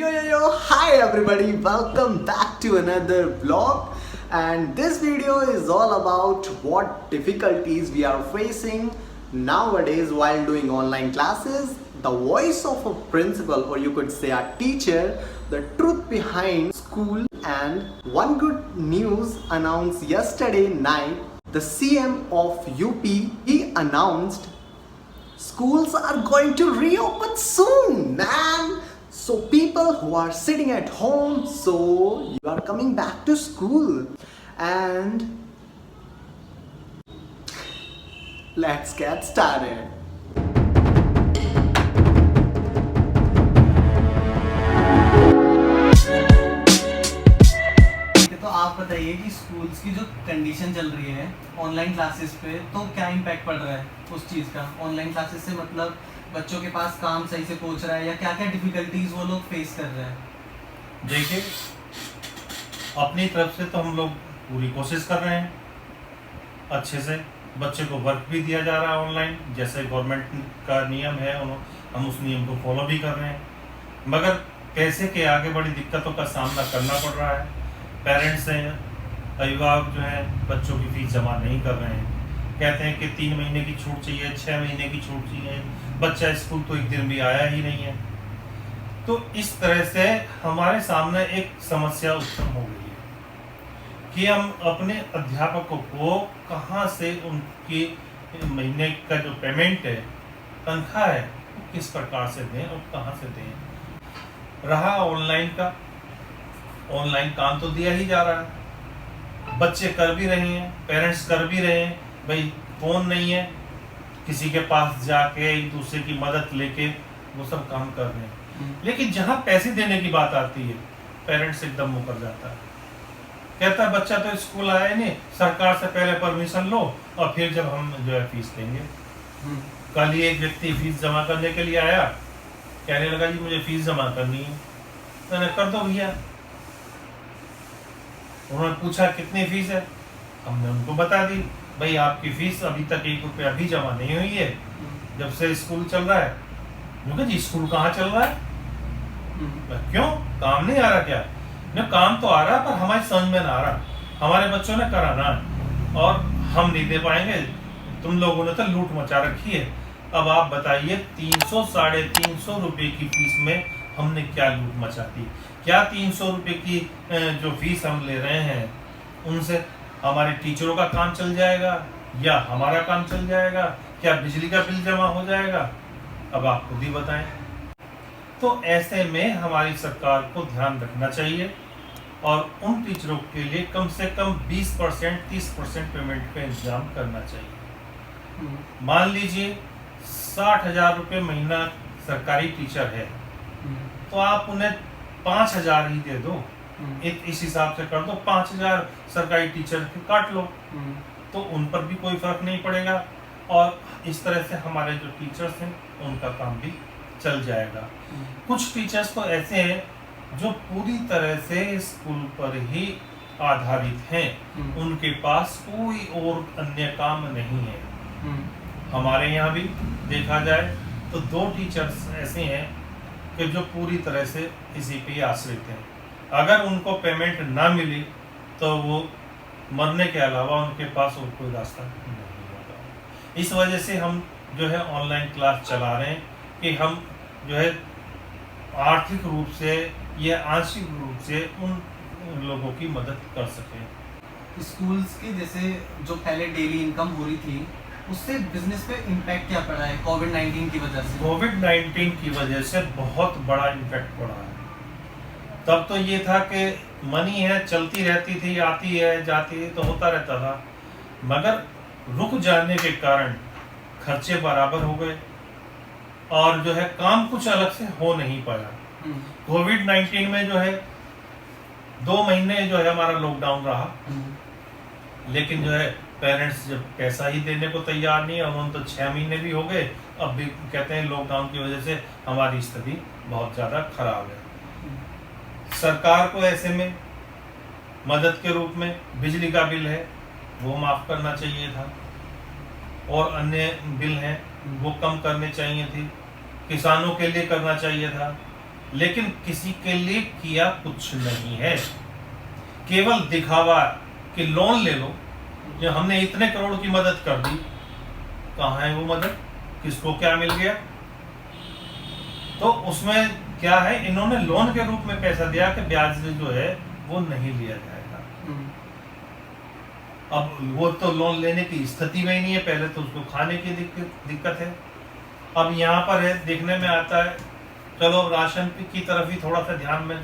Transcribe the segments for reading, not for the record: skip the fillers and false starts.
Hi everybody, welcome back to another vlog, and this video is all about what difficulties we are facing nowadays while doing online classes, the voice of a principal or you could say a teacher, the truth behind school, and one good news announced yesterday night. The CM of UP, he announced schools are going to reopen soon, man. So people who are sitting at home, so you are coming back to school. And let's get started. तो आप बताइए कि schools की जो condition चल रही है online classes पे, तो क्या इम्पैक्ट पड़ रहा है उस चीज़ का। ऑनलाइन क्लासेस से मतलब बच्चों के पास काम सही से पहुंच रहा है या क्या क्या डिफिकल्टीज वो लोग फेस कर रहे हैं। देखिए, अपनी तरफ से तो हम लोग पूरी कोशिश कर रहे हैं, अच्छे से बच्चे को वर्क भी दिया जा रहा है ऑनलाइन, जैसे गवर्नमेंट का नियम है हम उस नियम को फॉलो भी कर रहे हैं। मगर पैसे के आगे बड़ी दिक्कतों का सामना करना पड़ रहा है। पेरेंट्स हैं, अभिभावक जो हैं, बच्चों की फीस जमा नहीं कर रहे हैं, कहते हैं कि 3 महीने की छूट चाहिए, 6 महीने की छूट चाहिए, बच्चा स्कूल तो एक दिन भी आया ही नहीं है। तो इस तरह से हमारे सामने एक समस्या उत्पन्न हो गई है कि हम अपने अध्यापकों को कहाँ से उनकी महीने का जो पेमेंट है, तनख्वाह है, वो किस प्रकार से दें और कहाँ से दें। रहा ऑनलाइन का, ऑनलाइन काम तो दिया ही जा रहा है, बच्चे कर भी रहे हैं, पेरेंट्स कर भी रहे हैं। भाई फोन नहीं है, किसी के पास जाके एक दूसरे की मदद लेके वो सब काम कर रहे हैं। लेकिन जहाँ पैसे देने की बात आती है, पेरेंट्स एकदम मुकर जाता है, कहता है बच्चा तो स्कूल आया नहीं, सरकार से पहले परमिशन लो और फिर जब हम जो है फीस देंगे। कल ही एक व्यक्ति फीस जमा करने के लिए आया, कहने लगा जी मुझे फीस जमा करनी है। मैंने कर दो भैया। उन्होंने पूछा कितनी फीस है, हमने उनको बता दी, भाई आपकी फीस अभी तक 1 रुपया भी जमा नहीं हुई है जब से स्कूल चल रहा है। उन्होंने जी स्कूल कहाँ चल रहा है? क्यों, काम नहीं आ रहा क्या? न काम तो आ रहा पर हमारी समझ में ना आ रहा, हमारे बच्चों ने कराना और हम नहीं दे पाएंगे, तुम लोगों ने तो लूट मचा रखी है। अब आप बताइए 300 साढ़े 300 रुपए की फीस में हमने क्या लूट मचा दी? क्या 300 रुपए की जो फीस हम ले रहे हैं उनसे हमारे टीचरों का काम चल जाएगा या हमारा काम चल जाएगा? क्या बिजली का बिल जमा हो जाएगा? अब आप खुद ही बताएं। तो ऐसे में हमारी सरकार को ध्यान रखना चाहिए और उन टीचरों के लिए कम से कम 20% 30% पेमेंट का इंतजाम करना चाहिए। मान लीजिए 60,000 रुपये महीना सरकारी टीचर है, तो आप उन्हें 5,000 ही दे दो, इस हिसाब से कर दो, 5,000 सरकारी टीचर के काट लो, तो उन पर भी कोई फर्क नहीं पड़ेगा और इस तरह से हमारे जो टीचर्स हैं उनका काम भी चल जाएगा। कुछ टीचर्स तो ऐसे हैं जो पूरी तरह से स्कूल पर ही आधारित हैं, उनके पास कोई और अन्य काम नहीं है। हमारे यहाँ भी देखा जाए तो 2 टीचर्स ऐसे हैं कि जो पूरी तरह से इसी पे आश्रित हैं। अगर उनको पेमेंट ना मिली तो वो मरने के अलावा उनके पास और कोई रास्ता नहीं होगा। इस वजह से हम जो है ऑनलाइन क्लास चला रहे हैं कि हम जो है आर्थिक रूप से या आंशिक रूप से उन लोगों की मदद कर सकें। स्कूल्स की जैसे जो पहले डेली इनकम हो रही थी, उससे बिजनेस पे इम्पैक्ट क्या पड़ा है कोविड-19 की वजह से? कोविड-19 की वजह से बहुत बड़ा इम्पैक्ट पड़ा है। तब तो ये था कि मनी है, चलती रहती थी, आती है जाती है, तो होता रहता था, मगर रुक जाने के कारण खर्चे बराबर हो गए और जो है काम कुछ अलग से हो नहीं पाया। कोविड-19 में जो है 2 महीने जो है हमारा लॉकडाउन रहा, लेकिन जो है पेरेंट्स जब पैसा ही देने को तैयार नहीं है, उन्होंने तो 6 महीने भी हो गए, अब भी कहते हैं लॉकडाउन की वजह से हमारी स्थिति बहुत ज़्यादा खराब है। सरकार को ऐसे में मदद के रूप में बिजली का बिल है वो माफ़ करना चाहिए था और अन्य बिल हैं वो कम करने चाहिए थी, किसानों के लिए करना चाहिए था, लेकिन किसी के लिए किया कुछ नहीं है। केवल दिखावा कि लोन ले लो, जो हमने इतने करोड़ की मदद कर दी, कहाँ है वो मदद, किसको क्या मिल गया। तो उसमें क्या है, इन्होंने लोन के रूप में पैसा दिया कि ब्याज जो है वो नहीं लिया जाएगा। अब वो तो लोन लेने की स्थिति में ही नहीं है, पहले तो उसको खाने की दिक्कत है। अब यहाँ पर है, देखने में आता है, चलो राशन की तरफ ही थोड़ा सा ध्यान में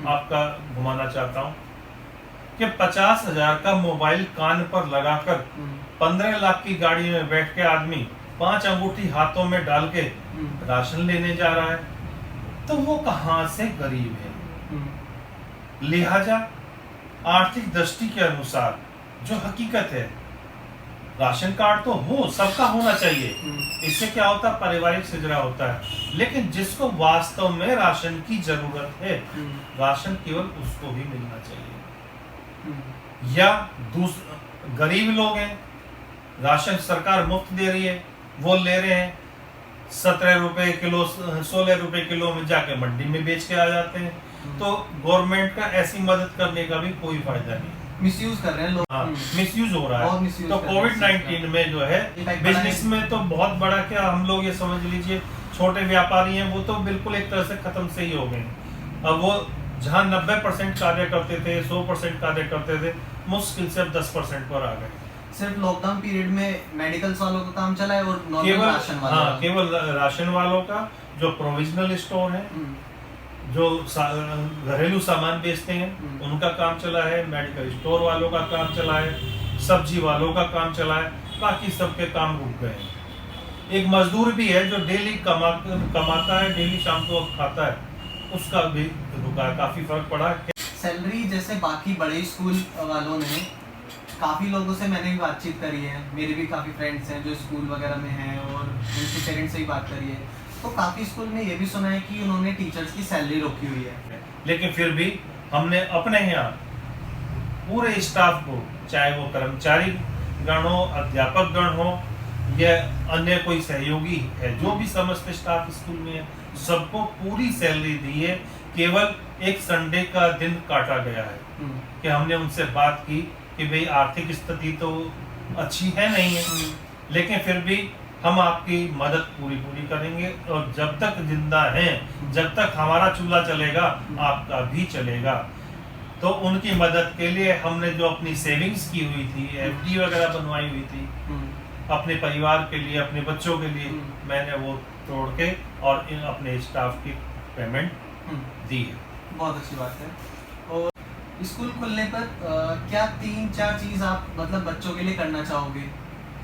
आपका घुमाना चाहता हूँ कि 50,000 का मोबाइल कान पर लगाकर 15 लाख की गाड़ी में बैठ के आदमी 5 अंगूठी हाथों में डाल के राशन लेने जा रहा है, तो वो कहाँ से गरीब है। लिहाजा आर्थिक दृष्टि के अनुसार जो हकीकत है, राशन कार्ड तो हो, सबका होना चाहिए, इससे क्या होता है, पारिवारिक सिजरा होता है। लेकिन जिसको वास्तव में राशन की जरूरत है, राशन केवल उसको भी मिलना चाहिए। या गरीब लोग हैं, राशन सरकार मुफ्त दे रही है, वो ले रहे हैं, 17 रुपए किलो 16 रुपए किलो में जाके मंडी में बेच के आ जाते हैं। तो गवर्नमेंट का ऐसी मदद करने का भी कोई फायदा नहीं। मिसयूज कर रहे हैं लोग। हाँ, मिसयूज हो रहा है। misuse तो कर रहे हैं कोविड-19 में जो है बिजनेस में तो बहुत बड़ा, क्या हम लोग ये समझ लीजिए, छोटे व्यापारी हैं वो तो बिल्कुल एक तरह से खत्म से ही हो गए। अब वो जहाँ 90% कार्य करते थे, 100% कार्य करते थे, मुश्किल से 10% पर आ गए। सिर्फ लॉकडाउन पीरियड में मेडिकल्स वालों का काम चला है और नॉर्मल केवल राशन वालों का। केवल राशन वालों का, जो प्रोविजनल स्टोर है, जो घरेलू सामान बेचते हैं, उनका काम चला है। मेडिकल स्टोर वालों का काम चला है, सब्जी वालों का काम चला है, बाकी सबके काम रुक गए हैं। एक मजदूर भी है जो डेली कमाता है, डेली शाम को खाता है, उसका भी रुका है, काफी फर्क पड़ा है। सैलरी जैसे बाकी बड़े स्कूल वालों ने, काफ़ी लोगों से मैंने भी बातचीत करी है, मेरे भी काफ़ी फ्रेंड्स हैं जो स्कूल वगैरह में हैं और उनके पेरेंट्स से ही बात करी है, तो काफ़ी स्कूल में ये भी सुना है कि उन्होंने टीचर्स की सैलरी रोकी हुई है। लेकिन फिर भी हमने अपने यहाँ पूरे स्टाफ को, चाहे वो कर्मचारी गण हो, अध्यापक गण हो या अन्य कोई सहयोगी है, जो भी समस्त स्टाफ स्कूल में है, सबको पूरी सैलरी दी है। केवल एक संडे का दिन काटा गया है कि हमने उनसे बात की कि भाई आर्थिक स्थिति तो अच्छी है नहीं है, लेकिन फिर भी हम आपकी मदद पूरी करेंगे, और जब तक जिंदा हैं, जब तक हमारा चूल्हा चलेगा, आपका भी चलेगा। तो उनकी मदद के लिए हमने जो अपनी सेविंग्स की हुई थी, एफडी वगैरह बनवाई हुई थी, अपने परिवार के लिए, अपने बच्चों के लिए, मैंने वो तोड़ के और अपने स्टाफ की पेमेंट दी है। बहुत अच्छी बात है। और स्कूल खुलने पर क्या 3-4 चीज आप मतलब बच्चों के लिए करना चाहोगे?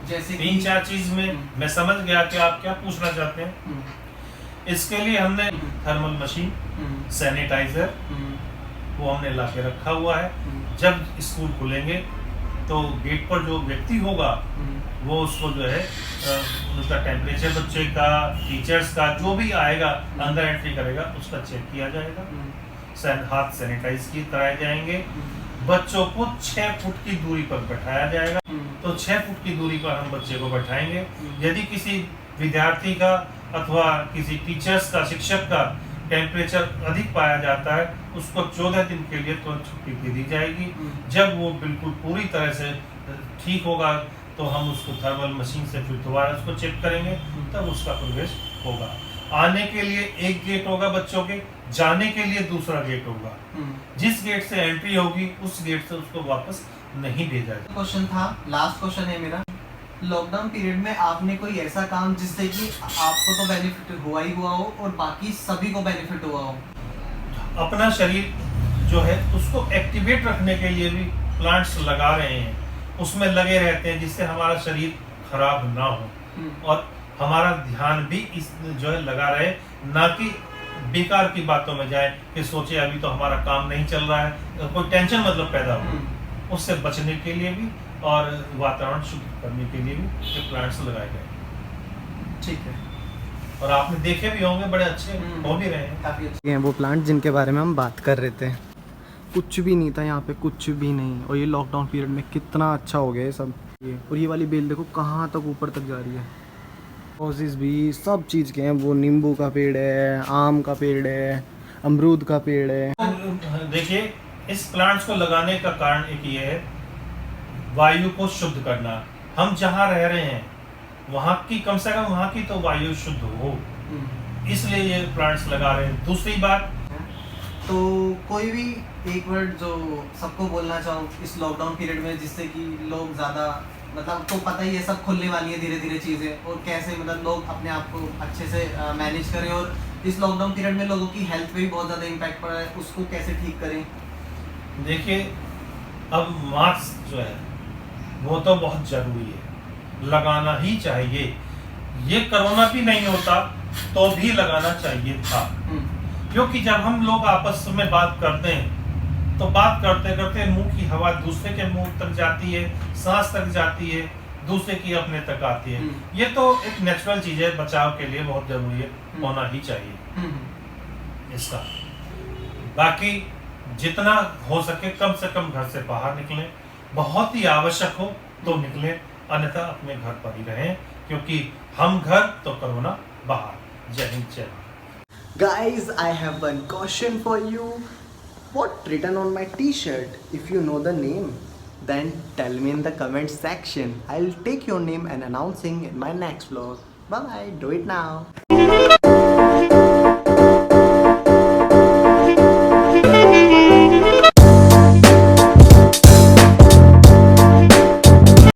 जैसे 3-4 चीज में मैं समझ गया कि आप क्या पूछना चाहते हैं। इसके लिए हमने थर्मल मशीन, सैनिटाइजर, वो हमने ला के रखा हुआ है। जब स्कूल खुलेंगे तो गेट पर जो व्यक्ति होगा वो उसको जो है उसका टेम्परेचर, बच्चे का, टीचर्स का, जो भी आएगा अंदर एंट्री करेगा, उसका चेक किया जाएगा, हाथ सैनिटाइज कराए जाएंगे, बच्चों को 6 फुट की दूरी पर बैठाया जाएगा। तो 6 फुट की दूरी पर हम बच्चे को बैठाएंगे। यदि किसी विद्यार्थी का अथवा किसी टीचर्स का, शिक्षक का टेम्परेचर अधिक पाया जाता है, उसको 14 दिन के लिए तुरंत छुट्टी दे दी जाएगी। जब वो बिल्कुल पूरी तरह से ठीक होगा तो हम उसको थर्मल मशीन से फिर दोबारा उसको चेक करेंगे, तब उसका प्रवेश होगा। आने के लिए एक गेट होगा बच्चों के, जाने के लिए दूसरा गेट होगा। जिस गेट से एंट्री होगी उस गेट से उसको वापस नहीं भेजा जाएगा। क्वेश्चन था, लास्ट क्वेश्चन है मेरा, लॉकडाउन पीरियड में आपने कोई ऐसा काम जिससे कि आपको तो बेनिफिट हुआ ही हुआ हो और बाकी सभी को बेनिफिट हुआ हो? अपना शरीर जो है उसको एक्टिवेट रखने के लिए भी प्लांट्स लगा रहे हैं, उसमें लगे रहते हैं, जिससे हमारा शरीर खराब ना हो और हमारा ध्यान भी इस जो है लगा रहे, ना कि बेकार की बातों में जाए कि सोचे अभी तो हमारा काम नहीं चल रहा है, कोई टेंशन मतलब पैदा हो। उससे बचने के लिए भी और वातावरण शुद्ध करने के लिए भी ये प्लांट्स लगाए गए। ठीक है। और आपने देखे भी होंगे, बड़े अच्छे हो भी रहे हैं, काफी अच्छे हैं वो प्लांट जिनके बारे में हम बात कर रहे थे। कुछ भी नहीं था यहाँ पे, कुछ भी नहीं, और ये लॉकडाउन पीरियड में कितना अच्छा हो गया ये सब। ये और ये वाली बेल देखो कहाँ तक ऊपर तक जा रही है। रोजेस भी सब चीज़ के हैं, वो नींबू का पेड़ है, आम का पेड़ है, अमरूद का पेड़ है। देखिए, इस प्लांट्स को लगाने का कारण एक ये है, वायु को शुद्ध करना। हम जहाँ रह रहे हैं वहाँ की, कम से कम वहाँ की तो वायु शुद्ध हो, इसलिए ये प्लांट्स लगा रहे हैं। दूसरी बात, तो कोई भी एक वर्ड जो सबको बोलना चाहो इस लॉकडाउन पीरियड में, जिससे कि लोग ज़्यादा, मतलब तो पता ही है सब खुलने वाली है धीरे धीरे चीज़ें, और कैसे मतलब लोग अपने आप को अच्छे से मैनेज करें, और इस लॉकडाउन पीरियड में लोगों की हेल्थ पे भी बहुत ज़्यादा इम्पैक्ट पड़ रहा है, उसको कैसे ठीक करें? देखिए, अब मास्क जो है वो तो बहुत जरूरी है, लगाना ही चाहिए। ये कोरोना भी नहीं होता तो भी लगाना चाहिए था, क्योंकि जब हम लोग आपस में बात करते हैं तो बात करते करते मुंह की हवा दूसरे के मुंह तक जाती है, सांस तक जाती है, दूसरे की अपने तक आती है। ये तो एक नेचुरल चीज है, बचाव के लिए बहुत जरूरी है, होना ही चाहिए इसका। बाकी जितना हो सके कम से कम घर से बाहर निकलें, बहुत ही आवश्यक हो तो निकलें, अन्यथा अपने घर पर ही रहें, क्योंकि हम घर तो कोरोना बाहर। जय हिंद, जय Bharat. Guys, I have one question for you. What written on my t-shirt? If you know the name, then tell me in the comment section. I'll take your name and announcing in my next vlog. Bye bye. Do it now.